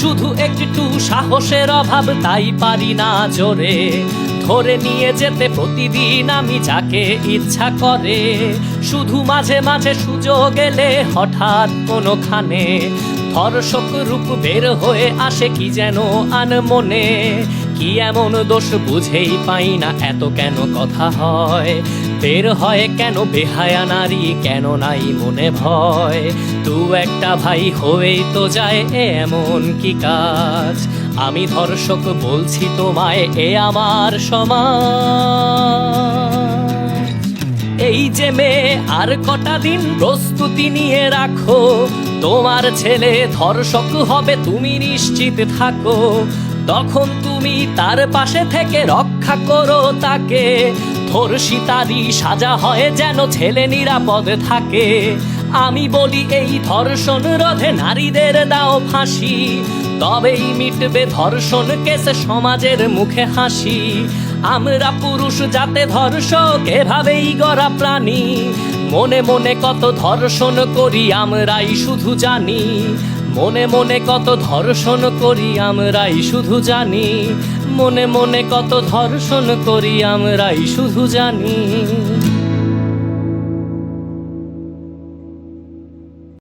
শুধু একটু সাহসের অভাব, তাই পারি না জোরে ধরে নিয়ে যেতে প্রতিদিন আমি যাকে ইচ্ছা করে। শুধু মাঝে মাঝে সুযোগ এলে হঠাৎ কোনোখানে ধর্ষক রূপ বের হয়ে আসে কি যেন আনমনে। কি এমন দোষ বুঝেই পাই না, এত কেন কথা হয়, বের হয় কেন বেহায়া নারী, কেন নাই মনে ভয়। দু একটা ভাই হয়েই তো যায়, এমন কি কাজ, আমি ধর্ষক বলছি তোমায়, এ আমার সমাজ। এই যে মেয়ে আর কটা দিন প্রস্তুতি নিয়ে রাখো, তোমার ছেলে ধর্ষক হবে তুমি নিশ্চিত থাকো। তখন তুমি তার পাশে থেকে রক্ষা করো তাকে, ধর্ষিতারই সাজা হয় যেন ছেলে নিরাপদ থাকে। আমি বলি এই ধর্ষণ রোধে নারীদের দাও ফাঁসি, তবেই মিটবে ধর্ষণ কেসে সমাজের মুখে হাসি। আমরা পুরুষ যাতে ধর্ষক এভাবেই গড়া প্রাণী, মনে মনে কত ধর্ষণ করি আমরাই শুধু জানি। মনে মনে কত ধর্ষণ করি আমরাই শুধু জানি, মনে মনে কত ধর্ষণ করি আমরাই শুধু জানি।